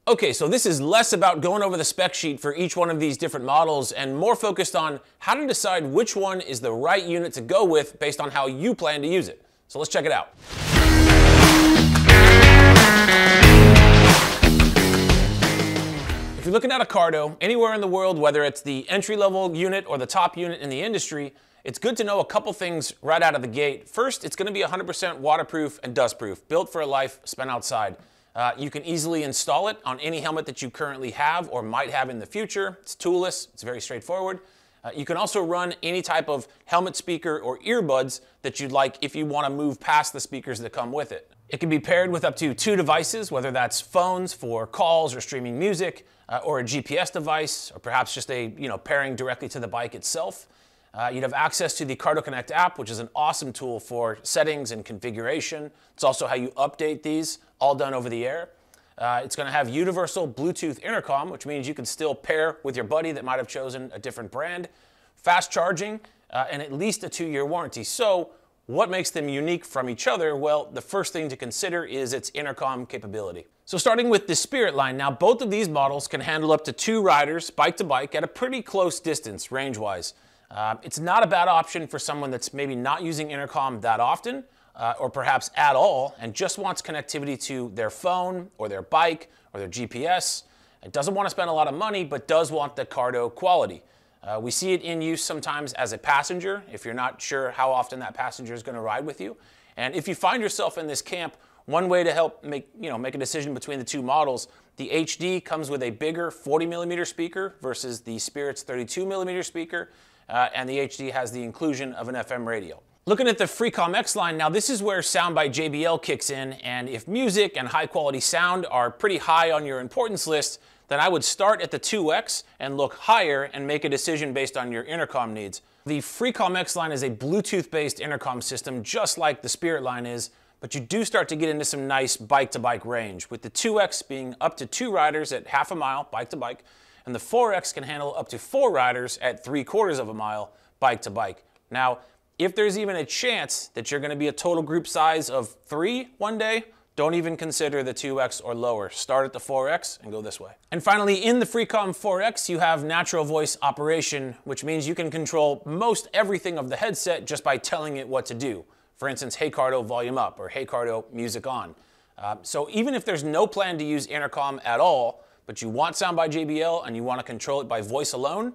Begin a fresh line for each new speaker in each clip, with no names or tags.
Okay, so this is less about going over the spec sheet for each one of these different models and more focused on how to decide which one is the right unit to go with based on how you plan to use it. So let's check it out. If you're looking at a Cardo anywhere in the world, whether it's the entry-level unit or the top unit in the industry, it's good to know a couple things right out of the gate. First, it's going to be 100% waterproof and dustproof, built for a life spent outside. You can easily install it on any helmet that you currently have or might have in the future. It's toolless, it's very straightforward. You can also run any type of helmet speaker or earbuds that you'd like if you want to move past the speakers that come with it. It can be paired with up to 2 devices, whether that's phones for calls or streaming music, or a GPS device, or perhaps just a pairing directly to the bike itself. You'd have access to the Cardo Connect app, which is an awesome tool for settings and configuration. It's also how you update these, all done over the air. It's going to have universal Bluetooth intercom, which means you can still pair with your buddy that might have chosen a different brand. Fast charging, and at least a 2-year warranty. So what makes them unique from each other? Well, the first thing to consider is its intercom capability. So starting with the Spirit line, now both of these models can handle up to 2 riders bike to bike at a pretty close distance range-wise. It's not a bad option for someone that's maybe not using intercom that often, or perhaps at all, and just wants connectivity to their phone or their bike or their GPS. It doesn't want to spend a lot of money, but does want the Cardo quality. We see it in use sometimes as a passenger, if you're not sure how often that passenger is going to ride with you. And if you find yourself in this camp, one way to help make a decision between the 2 models, the HD comes with a bigger 40mm speaker versus the Spirit's 32mm speaker, and the HD has the inclusion of an FM radio. Looking at the Freecom X line, now this is where sound by JBL kicks in, and if music and high quality sound are pretty high on your importance list, then I would start at the 2X and look higher and make a decision based on your intercom needs. The Freecom X line is a Bluetooth-based intercom system, just like the Spirit line is, but you do start to get into some nice bike-to-bike range, with the 2X being up to 2 riders at half a mile, bike-to-bike, and the 4X can handle up to 4 riders at 3/4 of a mile, bike-to-bike. Now, if there's even a chance that you're going to be a total group size of 3 one day, don't even consider the 2X or lower. Start at the 4X and go this way. And finally, in the Freecom 4X, you have natural voice operation, which means you can control most everything of the headset just by telling it what to do. For instance, hey Cardo, volume up, or hey Cardo, music on. So even if there's no plan to use intercom at all, but you want sound by JBL and you want to control it by voice alone,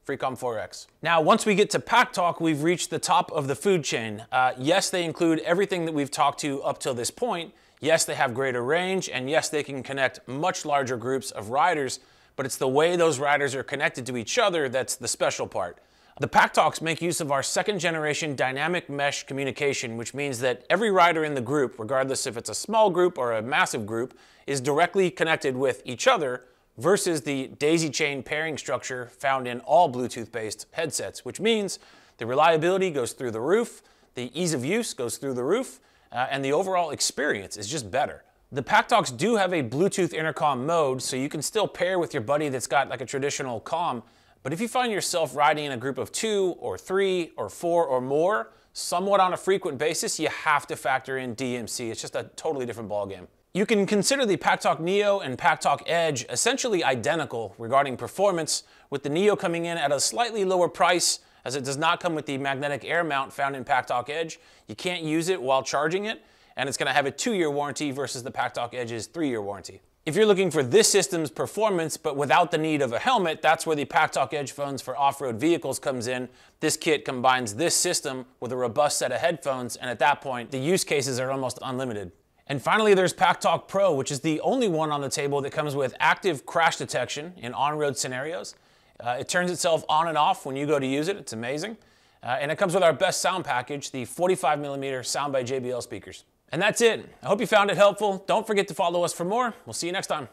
Freecom 4X. Now, once we get to Pack Talk, we've reached the top of the food chain. Yes, they include everything that we've talked to up till this point. Yes, they have greater range, and yes, they can connect much larger groups of riders, but it's the way those riders are connected to each other that's the special part. The Pack Talks make use of our 2nd generation dynamic mesh communication, which means that every rider in the group, regardless if it's a small group or a massive group, is directly connected with each other versus the daisy chain pairing structure found in all Bluetooth-based headsets, which means the reliability goes through the roof, the ease of use goes through the roof, and the overall experience is just better. The Pack Talks do have a Bluetooth intercom mode, so you can still pair with your buddy that's got like a traditional comm, but if you find yourself riding in a group of 2 or 3 or 4 or more, somewhat on a frequent basis, you have to factor in DMC. It's just a totally different ballgame. You can consider the Pack Talk Neo and Pack Talk Edge essentially identical regarding performance, with the Neo coming in at a slightly lower price as it does not come with the magnetic air mount found in Pack Talk Edge. You can't use it while charging it, and it's going to have a 2-year warranty versus the Pack Talk Edge's 3-year warranty. If you're looking for this system's performance but without the need of a helmet, that's where the Pack Talk Edge phones for off-road vehicles comes in. This kit combines this system with a robust set of headphones, and at that point, the use cases are almost unlimited. And finally, there's Pack Talk Pro, which is the only one on the table that comes with active crash detection in on-road scenarios. It turns itself on and off when you go to use it. It's amazing. And it comes with our best sound package, the 45mm Sound by JBL speakers. And that's it. I hope you found it helpful. Don't forget to follow us for more. We'll see you next time.